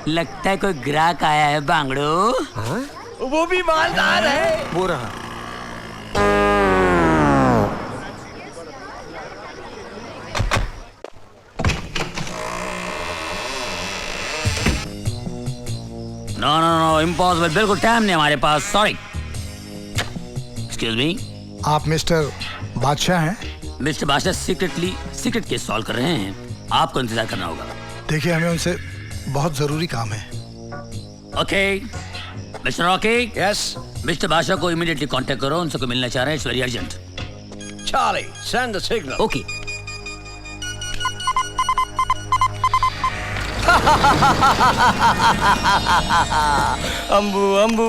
लगता है कोई ग्राहक आया है बांगड़ो। वो भी मालदार है। वो रहा। नो नो नो इम्पॉसिबल, बिल्कुल टाइम नहीं हमारे पास, सॉरी। एक्सक्यूज मी, आप मिस्टर बादशाह हैं? मिस्टर बादशाह सीक्रेट केस सॉल्व कर रहे हैं, आपको इंतजार करना होगा। देखिए हमें उनसे बहुत जरूरी काम है। Okay mister Rocky. Yes. Mister बादशाह को इमीडिएटली कांटेक्ट करो, उनसे को मिलना चाह रहे हैं, it's very urgent. Charlie, send the signal. Okay. Ambu Ambu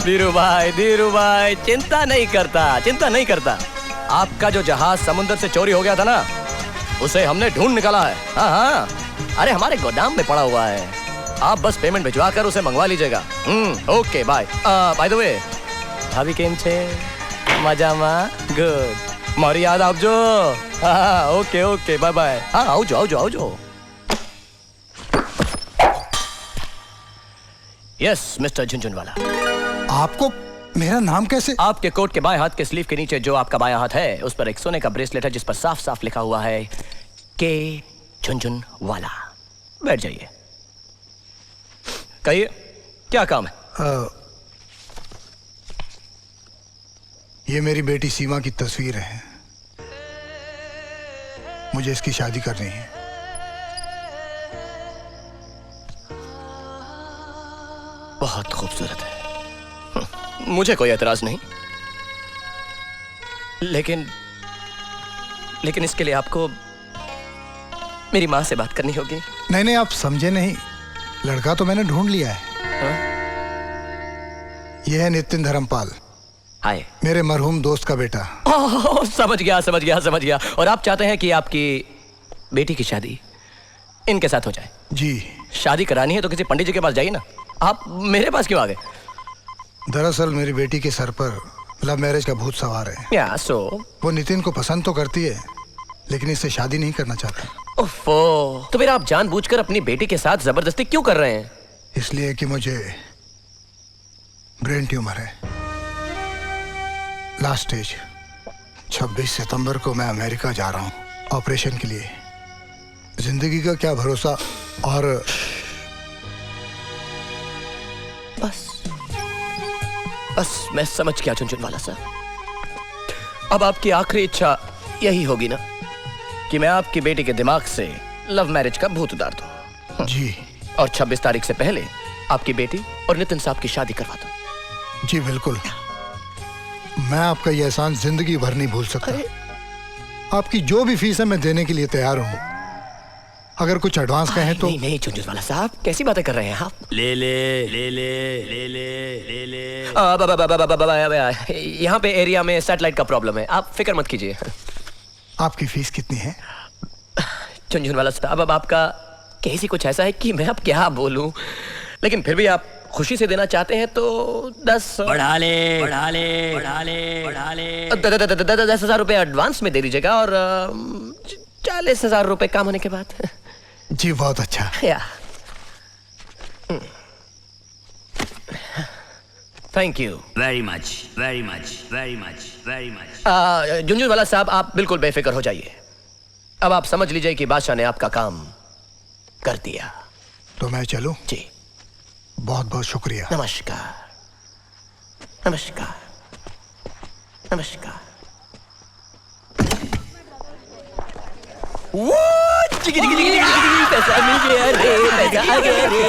Dhiru भाई चिंता नहीं करता। आपका जो जहाज समुद्र से चोरी हो गया था ना, उसे हमने ढूंढ निकाला है। हाँ, अरे हमारे गोदाम में पड़ा हुआ है। आप बस पेमेंट भिजवा कर उसे मंगवा लीजिएगा। Okay bye. By the way, भाभी केम छे? मजामा? गुड। मारी याद आवजो। हाँ, ओके बाय बाय। हाँ, आवजो। Yes mister Jhunjhunwala. आपको मेरा नाम कैसे? आपके कोट के बाएं हाथ के स्लीव के नीचे जो आपका बायां हाथ है, उस पर एक सोने का ब्रेसलेट है जिस पर साफ साफ लिखा हुआ है के झुनझुनवाला। बैठ जाइए। कहिए क्या काम है? ये मेरी बेटी सीमा की तस्वीर है, मुझे इसकी शादी करनी है। बहुत खूबसूरत है, मुझे कोई एतराज नहीं, लेकिन इसके लिए आपको मेरी माँ से बात करनी होगी। नहीं, आप समझे नहीं। लड़का तो मैंने ढूंढ लिया है। यह है नितिन धर्मपाल, हाय, मेरे मरहूम दोस्त का बेटा। समझ गया। और आप चाहते हैं कि आपकी बेटी की शादी इनके साथ हो जाए? जी। शादी करानी है तो किसी पंडित जी के पास जाइए ना, आप मेरे पास क्यों आ गए? दरअसल मेरी बेटी के सर पर लव मैरिज का भूत सवार है। या सो वो नितिन को पसंद तो करती है, लेकिन इससे शादी नहीं करना चाहती। ओफो, तो फिर आप जानबूझकर अपनी बेटी के साथ जबरदस्ती क्यों कर रहे हैं? इसलिए कि मुझे ब्रेन ट्यूमर है, लास्ट स्टेज। 26 सितंबर को मैं अमेरिका जा रहा हूँ ऑपरेशन के लिए। जिंदगी का क्या भरोसा। और बस मैं समझ गया झुनझुनवाला सर। अब आपकी आखिरी इच्छा यही होगी ना कि मैं आपकी बेटी के दिमाग से लव मैरिज का भूत उतार दूं? जी। और 26 तारीख से पहले आपकी बेटी और नितिन साहब की शादी करवा दूं? जी बिल्कुल। मैं आपका यह एहसान जिंदगी भर नहीं भूल सकता। आपकी जो भी फीस है मैं देने के लिए तैयार हूँ। अगर कुछ एडवांस कहें तो। नहीं झुनझुनवाला साहब, कैसी बातें कर रहे हैं आप? ले यहाँ पे एरिया में सैटेलाइट का प्रॉब्लम है, आप फिक्र मत कीजिए। आपकी फीस कितनी है? झुनझुनवाला साहब, अब आपका केस ही कुछ ऐसा है कि मैं अब क्या बोलूं, लेकिन फिर भी आप खुशी से देना चाहते हैं तो 10,000 रुपए एडवांस में दे दीजिएगा और 40,000 रुपए काम होने के बाद। जी बहुत अच्छा। Thank you very much. Jhunjhunwala साहब, आप बिल्कुल बेफिक्र हो जाइए। अब आप समझ लीजिए कि बादशाह ने आपका काम कर दिया। तो मैं चलूं? जी। बहुत बहुत शुक्रिया। नमस्कार। पैसा मिल गया रे, पैसा आ गया रे,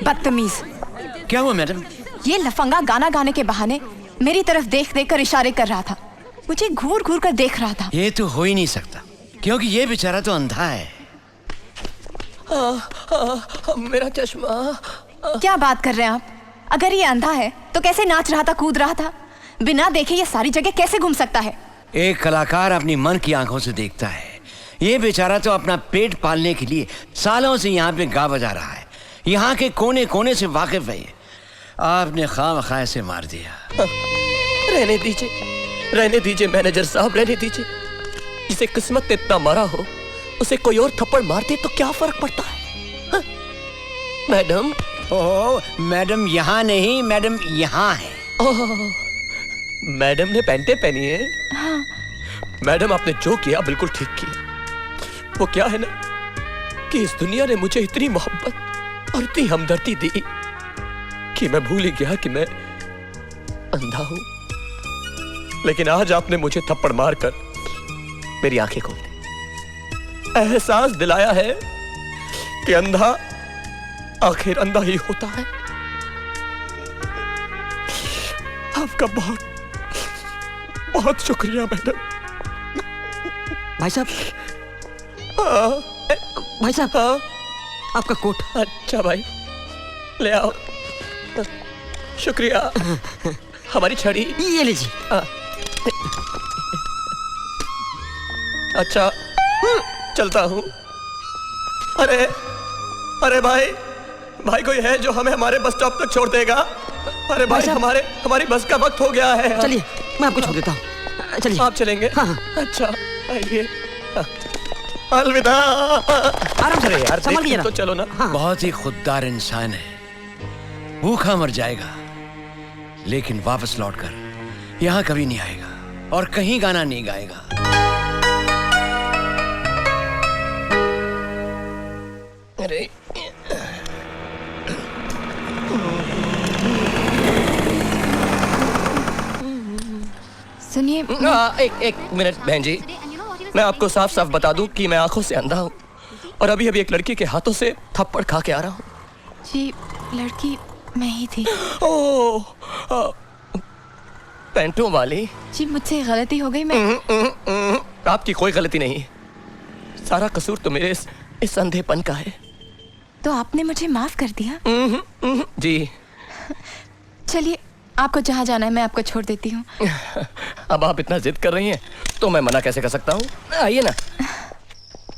बदतमीज। क्या हुआ मैडम? ये लफंगा गाना गाने के बहाने मेरी तरफ देख देख कर इशारे कर रहा था, मुझे घूर घूर कर देख रहा था। ये तो हो ही नहीं सकता, क्योंकि ये बेचारा तो अंधा है। मेरा चश्मा। क्या बात कर रहे हैं आप? अगर ये अंधा है तो कैसे नाच रहा था, कूद रहा था? बिना देखे ये सारी जगह कैसे घूम सकता है? एक कलाकार अपनी मन की आंखों से देखता है। ये बेचारा तो अपना पेट पालने के लिए सालों से यहाँ पे गा बजा रहा है, यहाँ के कोने कोने से वाकिफ है। आपने खामखा से मार दिया। रहने दीजिए मैनेजर साहब, रहने दीजिए। जिसे किस्मत ने इतना मारा हो, उसे कोई और थप्पड़ मार दे तो क्या फर्क पड़ता है? हाँ? मैडम। ओह मैडम यहाँ नहीं, मैडम यहाँ है। ओह, मैडम ने पैंटे पहनी है। हाँ। मैडम आपने जो किया बिल्कुल ठीक किया। वो क्या है ना कि इस दुनिया ने मुझे इतनी मोहब्बत और इतनी हमदर्दी दी कि मैं भूल ही गया कि मैं अंधा हूं। लेकिन आज आपने मुझे थप्पड़ मारकर मेरी आंखें खोल दी, एहसास दिलाया है कि अंधा आखिर अंधा ही होता है। आपका बहुत बहुत शुक्रिया मैडम। भाई साहब, हाँ, भाई साहब, हाँ, आपका कोट। अच्छा भाई, ले आओ। शुक्रिया। हमारी छड़ी। ये लीजिए। हाँ। अच्छा, चलता हूँ। अरे अरे भाई कोई है जो हमें हमारे बस स्टॉप तक छोड़ देगा? अरे भाई साहब। हमारी बस का वक्त हो गया है। चलिए, मैं आपको छोड़ देता हूँ। चलिए। आप चलेंगे? हाँ, हाँ। अच्छा, आइए। हाँ। अलविदा। आराम से। अरे यार, संभल के देख ना। तो चलो ना। हाँ। बहुत ही खुददार इंसान है, भूखा मर जाएगा लेकिन वापस लौटकर यहाँ कभी नहीं आएगा और कहीं गाना नहीं गाएगा। अरे सुनिए, एक मिनट बहन जी, मैं आपको साफ साफ बता दूं कि मैं आंखों से अंधा हूं और अभी अभी एक लड़की के हाथों से थप्पड़ खा के आ रहा हूं। जी लड़की मैं ही थी। ओह, पैंटों वाली। जी मुझसे गलती हो गई। मैं आपकी कोई गलती नहीं, सारा कसूर तो मेरे इस अंधेपन का है। तो आपने मुझे माफ कर दिया। जी। चलिए, आपको जहाँ जाना है मैं आपको छोड़ देती हूँ। अब आप इतना जिद कर रही हैं तो मैं मना कैसे कर सकता हूँ? आइए ना।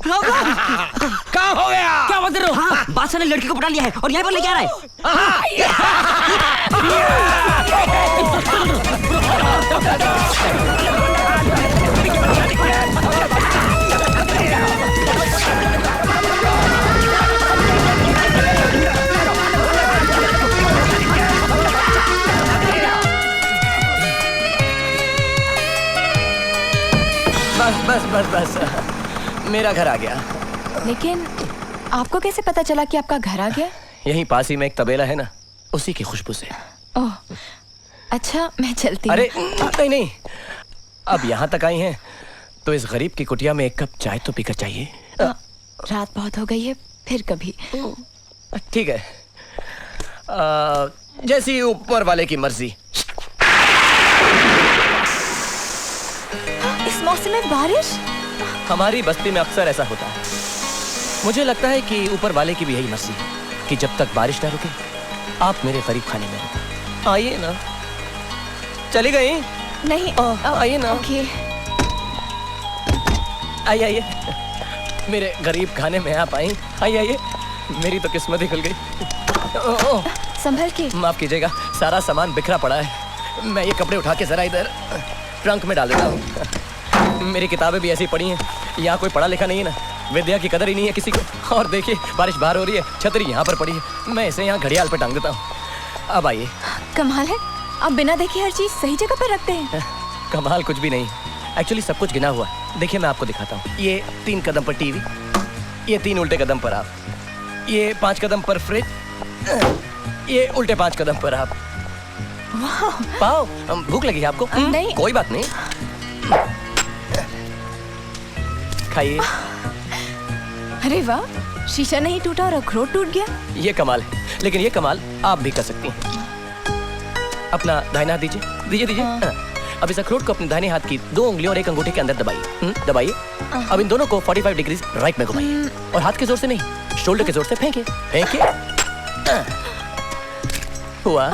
क्या हो गया? क्या बात कर रहे हो? हाँ, बादशाह ने लड़की को पटा लिया है और यहाँ पर लेके आ रहा है। बस मेरा घर आ गया। लेकिन आपको कैसे पता चला कि आपका घर आ गया? यहीं पास ही में एक तबेला है ना, उसी की खुशबू से। ओह, अच्छा मैं चलती हूँ। अरे नहीं, अब यहाँ तक आई हैं तो इस गरीब की कुटिया में एक कप चाय तो पीकर चाहिए। रात बहुत हो गई है, फिर कभी। ठीक है, जैसी ऊपर वाले की मर्जी। इस मौसम में बारिश? हमारी बस्ती में अक्सर ऐसा होता है। मुझे लगता है कि ऊपर वाले की भी यही मर्जी है कि जब तक बारिश ना रुके आप मेरे करीब खाने में रुको। आइए ना। चली गई? नहीं, आइए ना। ओके। आइए मेरे गरीब खाने में आप आई। आइए, मेरी तो किस्मत ही खुल गई। संभल के। माफ कीजिएगा, सारा सामान बिखरा पड़ा है। मैं ये कपड़े उठा के जरा इधर ट्रंक में डाल देता हूँ। मेरी किताबें भी ऐसी पड़ी हैं, यहाँ कोई पढ़ा लिखा नहीं है ना, विद्या की कदर ही नहीं है किसी को। और देखिए बारिश बाहर हो रही है, छतरी यहाँ पर पड़ी है, मैं इसे यहाँ घड़ियाल पे टांग देता हूँ। अब आइए। कमाल है, आप बिना देखे हर चीज सही जगह पर रखते हैं। कमाल कुछ भी नहीं, एक्चुअली सब कुछ गिना हुआ है। देखिए मैं आपको दिखाता हूँ। ये 3 कदम पर टीवी, ये 3 उल्टे कदम पर आप, ये 5 कदम पर फ्रिज, ये उल्टे 5 कदम पर आप। पाओ, भूख लगी है आपको? नहीं। कोई बात नहीं, खाइए। अरे वाह, शीशा नहीं टूटा और अखरोट टूट गया। ये कमाल है, लेकिन ये कमाल आप भी कर सकती हैं। अपना दाहिना हाथ दीजिए। हाँ। अब इस अखरोट को अपने दाहिने हाथ की 2 उंगलियों और 1 अंगूठे के अंदर दबाइए। दबाइए। अब इन दोनों को 45 डिग्री राइट में घुमाइए और हाथ के जोर से नहीं, शोल्डर के जोर से फेंकिए। हुआ?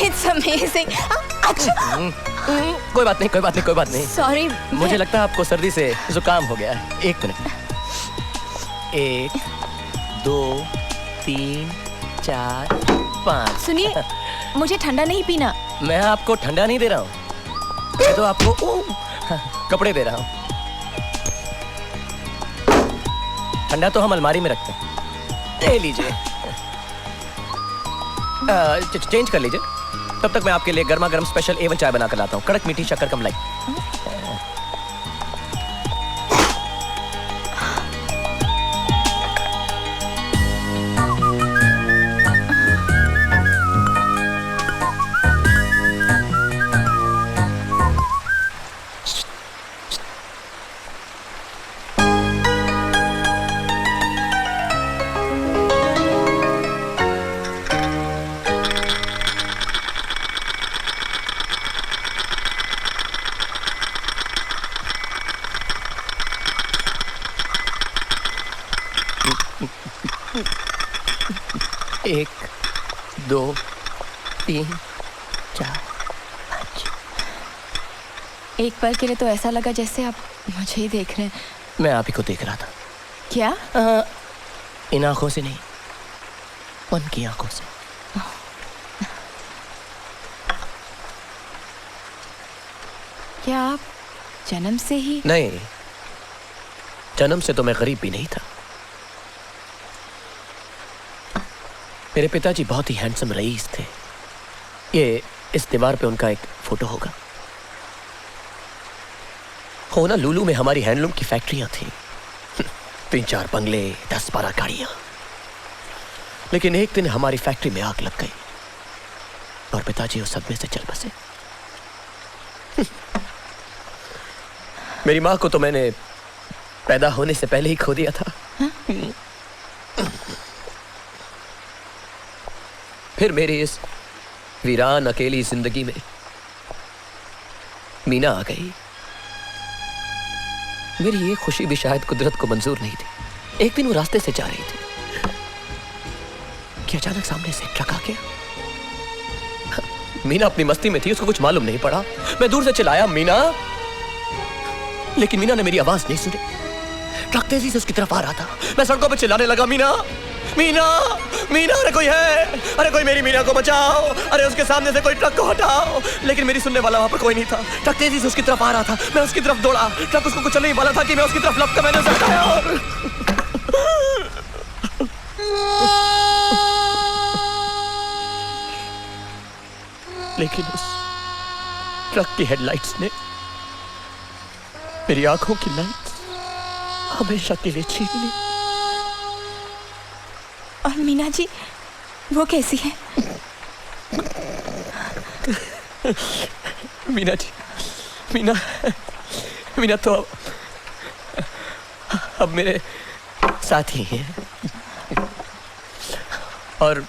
It's amazing. अच्छा, कोई बात नहीं। सॉरी। मुझे लगता है आपको सर्दी से जुकाम हो गया है। 1 मिनट। 1 2 3 4 5। सुनिए, मुझे ठंडा नहीं पीना। मैं आपको ठंडा नहीं दे रहा हूँ, मैं तो आपको कपड़े दे रहा हूँ। ठंडा तो हम अलमारी में रखते हैं। ले लीजिए। चेंज कर लीजिए। तब तक मैं आपके लिए गर्मा गर्म स्पेशल A1 चाय बना कर लाता हूँ, कड़क मीठी शक्कर कम लाई। एक, दो, तीन, चार, पाँच। एक पल के लिए तो ऐसा लगा जैसे आप मुझे ही देख रहे हैं। मैं आप ही को देख रहा था। क्या? इन आंखों से नहीं, मन की आंखों से। क्या आप जन्म से ही? नहीं, जन्म से तो मैं गरीब भी नहीं था। मेरे पिताजी बहुत ही हैंडसम रईस थे। ये इस दीवार पे उनका एक फोटो होगा। होना लुलू में हमारी हैंडलूम की फैक्ट्रियां थी। 3-4 बंगले, 10-12 गाड़ियां। लेकिन एक दिन हमारी फैक्ट्री में आग लग गई और पिताजी उस सदमे से चल बसे। मेरी माँ को तो मैंने पैदा होने से पहले ही खो दिया था। फिर मेरी इस वीरान अकेली जिंदगी में मीना आ गई। मेरी ये खुशी भी शायद कुदरत को मंजूर नहीं थी। एक दिन वो रास्ते से जा रही थी कि अचानक सामने से ट्रक आ गया। मीना अपनी मस्ती में थी, उसको कुछ मालूम नहीं पड़ा। मैं दूर से चिल्लाया, मीना, लेकिन मीना ने मेरी आवाज नहीं सुनी। ट्रक तेजी से उसकी तरफ आ रहा था। मैं सड़कों पे चिल्लाने लगा, मीना, मीना, मीना, अरे कोई है, अरे कोई मेरी मीना को बचाओ, अरे उसके सामने से कोई ट्रक को हटाओ। लेकिन मेरी सुनने वाला वहां पर कोई नहीं था। ट्रक तेजी से उसकी तरफ आ रहा था। मैं उसकी तरफ दौड़ा। ट्रक उसको कुछ नहीं वाला था कि मैं उसकी तरफ लपका मैंने उसे हटाया और लेकिन उस ट्रक की हेडलाइट्स ने मेरी आंखों की लाइट्स हमेशा के लिए छीन ली। और मीना जी, वो कैसी है? मीना जी, मीना, मीना तो अब मेरे साथ ही हैं। और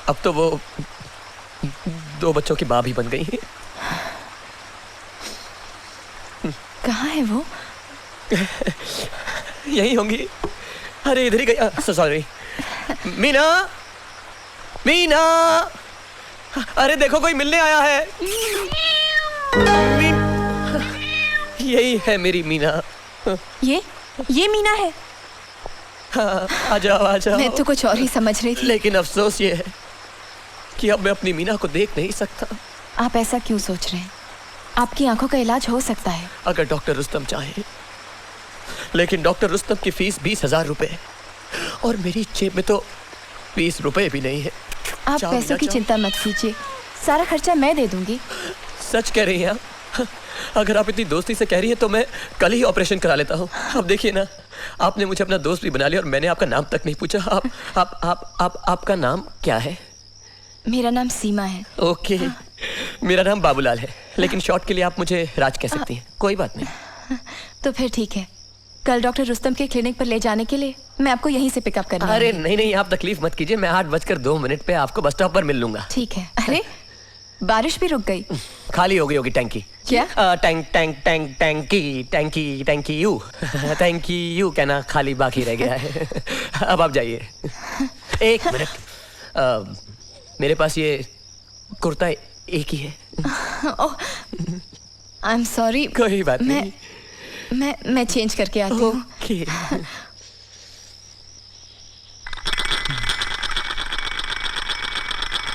अब तो वो 2 बच्चों की माँ भी बन गई है। कहाँ है वो? यही होंगी। अरे इधर ही गई। सॉरी। मीना, मीना, अरे देखो कोई मिलने आया है। यही है मेरी मीना। ये मीना है? हाँ, आ जाओ आ जाओ। मैं तो कुछ और ही समझ रही थी। लेकिन अफसोस ये है कि अब मैं अपनी मीना को देख नहीं सकता। आप ऐसा क्यों सोच रहे हैं? आपकी आंखों का इलाज हो सकता है अगर डॉक्टर रुस्तम चाहे। लेकिन डॉक्टर रुस्तम की फीस 20,000 रुपए है और मेरी जेब में तो 20 रुपए भी नहीं है। आप पैसों की चिंता मत कीजिए, सारा खर्चा मैं दे दूंगी। सच कह रही हैं आप? अगर आप इतनी दोस्ती से कह रही हैं तो मैं कल ही ऑपरेशन करा लेता हूँ। अब देखिए ना, आपने मुझे अपना दोस्त भी बना लिया और मैंने आपका नाम तक नहीं पूछा। आपका नाम क्या है? मेरा नाम सीमा है। ओके। मेरा नाम बाबूलाल है, लेकिन शॉर्ट के लिए आप मुझे राज कह सकती हैं। कोई बात नहीं। तो फिर ठीक है, कल डॉक्टर रुस्तम के क्लिनिक पर ले जाने के लिए मैं आपको यहीं से पिकअप करने अरे आऊंगी। नहीं नहीं, आप तकलीफ मत कीजिए। मैं 8:02 पे आपको बस स्टॉप पर मिल लूंगा। ठीक है। अरे बारिश भी रुक गई। खाली हो गई होगी टैंकी। क्या? टैंकी यू कहना खाली बाकी रह गया है। अब आप जाइए। 1 मिनट, मेरे पास ये कुर्ता एक ही है। I am sorry. कोई बात नहीं। मैं चेंज करके आती हूँ। ओके।